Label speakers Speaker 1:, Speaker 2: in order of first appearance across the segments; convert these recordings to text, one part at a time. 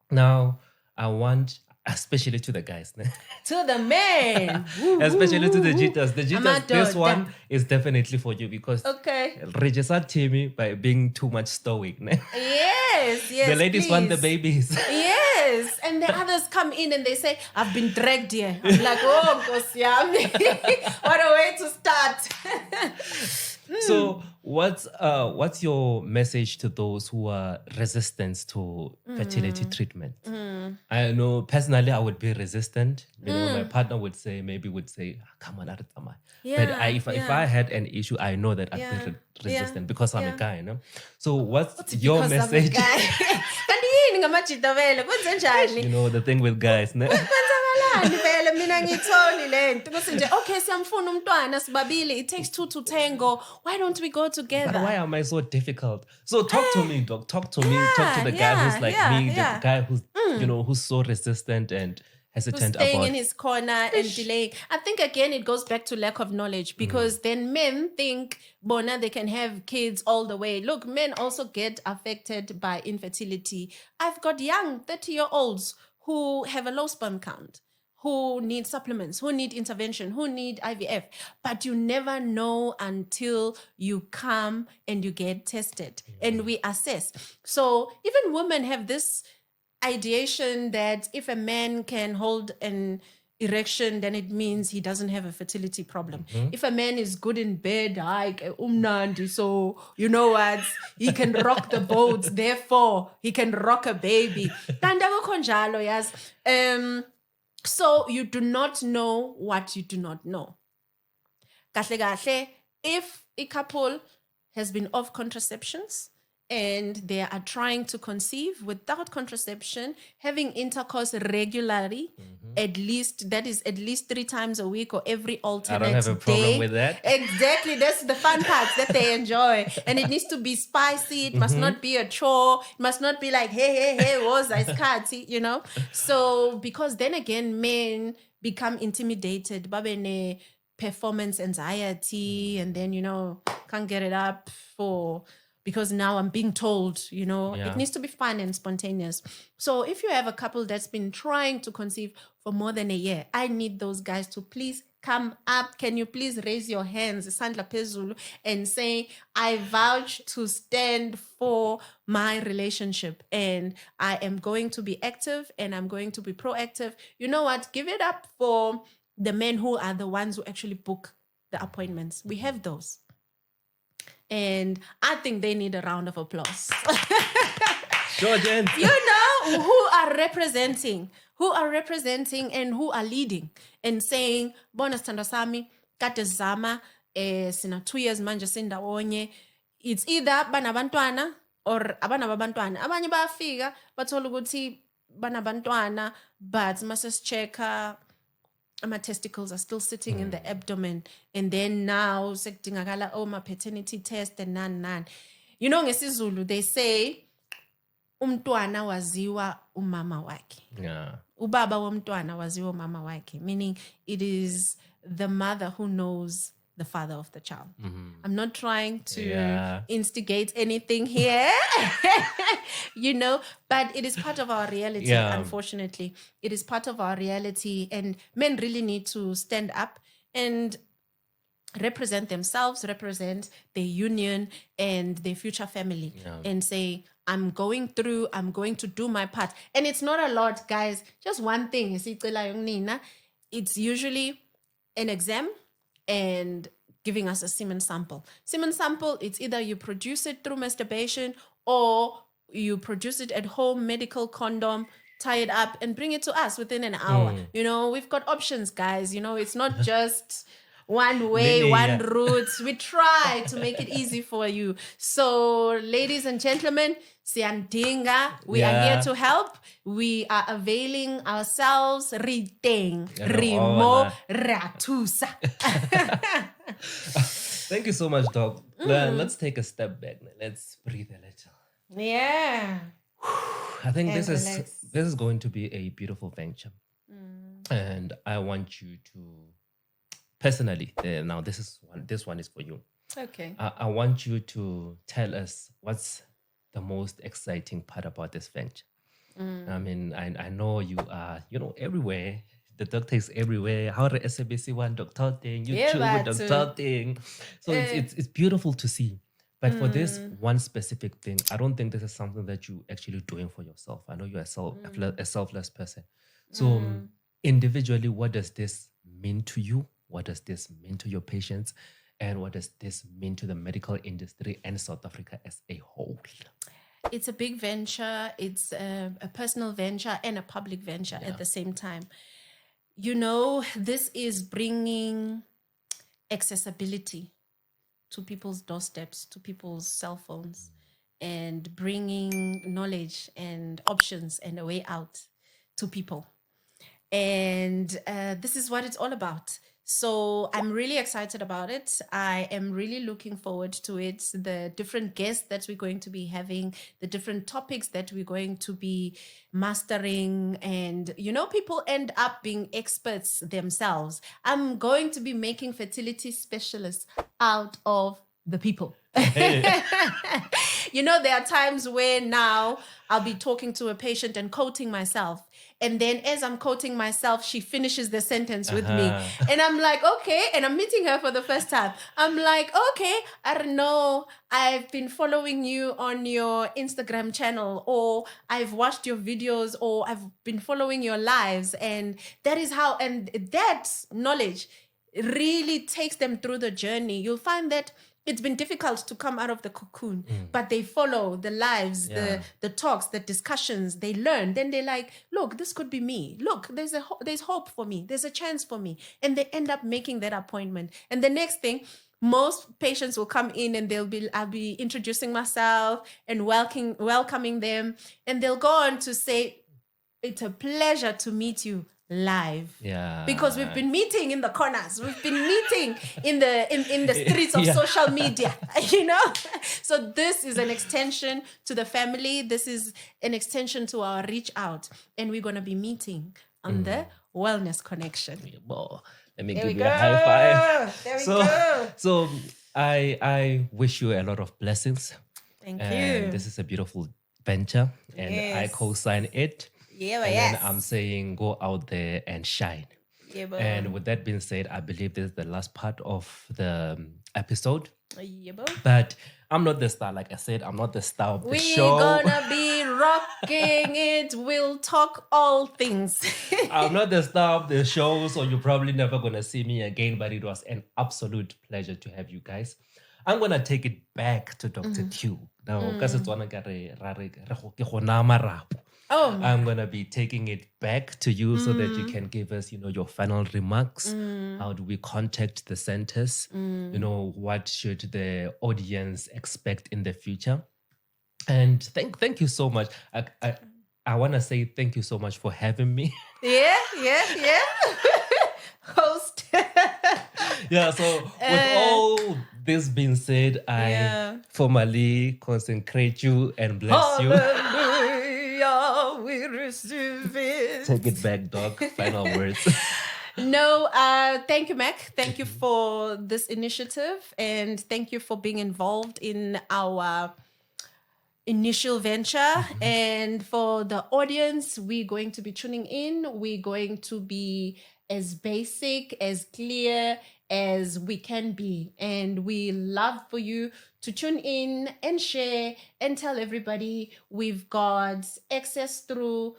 Speaker 1: Now, I want, especially to the guys,
Speaker 2: To the men.
Speaker 1: especially to the jitters. The jitters, this
Speaker 2: Amadoda.
Speaker 1: one is definitely for you because
Speaker 2: Okay.
Speaker 1: Regisa Timmy by being too much stoic.
Speaker 2: Yes, yes.
Speaker 1: The ladies want the
Speaker 2: please.
Speaker 1: babies.
Speaker 2: Yes, and the others come in and they say, "I've been dragged here." I'm like, "Oh, Gosiami, what a way to start."
Speaker 1: So what's your message to those who are resistant to fertility treatment? I know personally I would be resistant. My partner would say, come on, Aritama. But if I had an issue, I know that I'd be resistant because I'm a guy, So what's your message?
Speaker 2: Kanti yini ngamajita vele? Kwenze njani?
Speaker 1: The thing with guys,
Speaker 2: Kwenzakalani vele mina ngitholi lento bese nje okay siyamfuna umntwana sibabili, it takes two to tango, why don't we go together?
Speaker 1: But why am I so difficult? So talk to me, doc. Talk to me. Talk to the guy who's like me, the guy who's who's so resistant and hesitant
Speaker 2: staying
Speaker 1: about
Speaker 2: in his corner and delaying. I think again it goes back to lack of knowledge because then men think bona they can have kids all the way. Look, men also get affected by infertility. I've got young 30-year-olds who have a low sperm count, who need supplements, who need intervention, who need IVF. But you never know until you come and you get tested and we assess. So even women have this ideation that if a man can hold an erection, then it means he doesn't have a fertility problem. If a man is good in bed, like umnandi, so you know what, he can rock the boat, therefore he can rock a baby. So you do not know what you do not know. If a couple has been off contraceptions and they are trying to conceive without contraception, having intercourse regularly, at least 3 times a week or every alternate day.
Speaker 1: I don't have a problem with that.
Speaker 2: Exactly, that's the fun part that they enjoy. And it needs to be spicy. It must not be a chore. It must not be like, hey, was I So, because then again, men become intimidated. Babene performance anxiety, and then, can't get it up because now I'm being told, it needs to be fun and spontaneous. So if you have a couple that's been trying to conceive for more than a year, I need those guys to please come up. Can you please raise your hands, Sandla Pezulu, and say, I vouch to stand for my relationship and I am going to be active and I'm going to be proactive. You know what? Give it up for the men who are the ones who actually book the appointments. We have those. And I think they need a round of applause.
Speaker 1: Sure, Jen.
Speaker 2: Who are representing and who are leading and saying, Bona Standasami, Kate Zama, sina 2 years manje sindawonye. It's either banabantwana or abanabantwana. Abanye bayafika bathola ukuthi banabantwana, but must check my testicles are still sitting in the abdomen, and then now my paternity test and nan. NgesiZulu they say umntwana waziwa umama wakhe.
Speaker 1: Yeah.
Speaker 2: Ubaba womntwana waziwa umama wakhe, meaning it is the mother who knows the father of the child. I'm not trying to instigate anything here, but it is part of our reality, unfortunately. It is part of our reality, and men really need to stand up and represent themselves, represent their union and their future family, and say, I'm going to do my part. And it's not a lot, guys. Just one thing. It's usually an exam and giving us a semen sample. Semen sample, it's either you produce it through masturbation or you produce it at home, medical condom, tie it up and bring it to us within an hour. We've got options, guys. It's not just one way, one route. We try to make it easy for you. So, ladies and gentlemen, Siandinga, we are here to help. We are availing ourselves. Riteng, Rimo, Ratusa.
Speaker 1: Thank you so much, Doc. Let's take a step back. Let's breathe a little.
Speaker 2: Yeah.
Speaker 1: I think this is going to be a beautiful venture. And I want you to personally, now this one is for you.
Speaker 2: Okay.
Speaker 1: I want you to tell us what's the most exciting part about this venture. I mean, I know you are, everywhere. The doctor is everywhere. How the SABC one doctor thing, YouTube doctor thing. So it's beautiful to see. But for this one specific thing, I don't think this is something that you actually doing for yourself. I know you're a selfless person. So individually, what does this mean to you? What does this mean to your patients? And what does this mean to the medical industry and South Africa as a whole?
Speaker 2: It's a big venture. It's a personal venture and a public venture at the same time. This is bringing accessibility to people's doorsteps, to people's cell phones, and bringing knowledge and options and a way out to people. And this is what it's all about. So I'm really excited about it. I am really looking forward to it. The different guests that we're going to be having, the different topics that we're going to be mastering. And, people end up being experts themselves. I'm going to be making fertility specialists out of the people. There are times where now I'll be talking to a patient and quoting myself. And then as I'm quoting myself, she finishes the sentence with me. And I'm like, okay. And I'm meeting her for the first time. I'm like, okay, I don't know. I've been following you on your Instagram channel, or I've watched your videos, or I've been following your lives. And that is how, and that knowledge really takes them through the journey. You'll find that it's been difficult to come out of the cocoon, but they follow the lives, the talks, the discussions, they learn. Then they're like, look, this could be me. Look, there's hope for me. There's a chance for me. And they end up making that appointment. And the next thing, most patients will come in and I'll be introducing myself and welcoming them. And they'll go on to say, it's a pleasure to meet you live. Because we've been meeting in the corners, we've been meeting in the streets of social media, So this is an extension to the family. This is an extension to our reach out, and we're going to be meeting on the Wellness Connection.
Speaker 1: Let me give you a high five. There we go. So I wish you a lot of blessings.
Speaker 2: Thank you.
Speaker 1: This is a beautiful venture, and I co-sign it. Then I'm saying go out there and shine. And with that being said, I believe this is the last part of the episode. But I'm not the star. Like I said, I'm not the star of the show.
Speaker 2: We're gonna be rocking it. We'll talk all things.
Speaker 1: I'm not the star of the show, so you're probably never gonna see me again. But it was an absolute pleasure to have you guys. I'm gonna take it back to Dr. Q. Now, I'm going to be taking it back to you so that you can give us, your final remarks. How do we contact the centers? What should the audience expect in the future? And thank you so much. I want to say thank you so much for having me.
Speaker 2: Yeah. Host.
Speaker 1: So with all this being said, I formally consecrate you and bless you.
Speaker 2: We receive it.
Speaker 1: Take it back, dog. Final words.
Speaker 2: No, thank you, Mac. Thank you for this initiative, and thank you for being involved in our initial venture. And for the audience, we're going to be tuning in. We're going to be as basic, as clear as we can be. And we love for you to tune in and share and tell everybody. We've got access through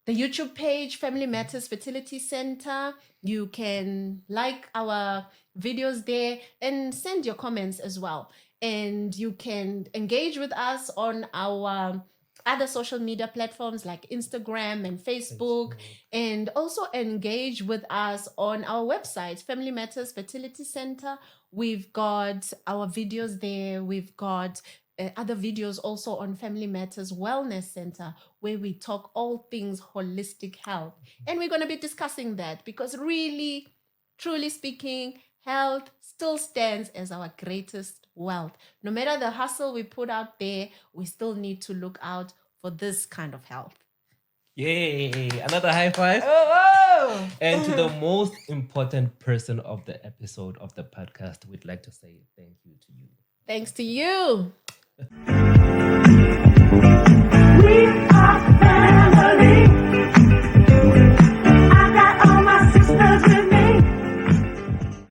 Speaker 2: the YouTube page, Family Matters Fertility Centre. You can like our videos there and send your comments as well. And you can engage with us on our other social media platforms like Instagram and Facebook, and also engage with us on our website, Family Matters Fertility Centre. We've got our videos there. We've got other videos also on Family Matters Wellness Centre, where we talk all things holistic health. And we're going to be discussing that because really, truly speaking, health still stands as our greatest wealth. No matter the hustle we put out there, we still need to look out for this kind of health.
Speaker 1: Yay! Another high five.
Speaker 2: Oh!
Speaker 1: And to the most important person of the episode of the podcast, we'd like to say thank you to you.
Speaker 2: Thanks to you.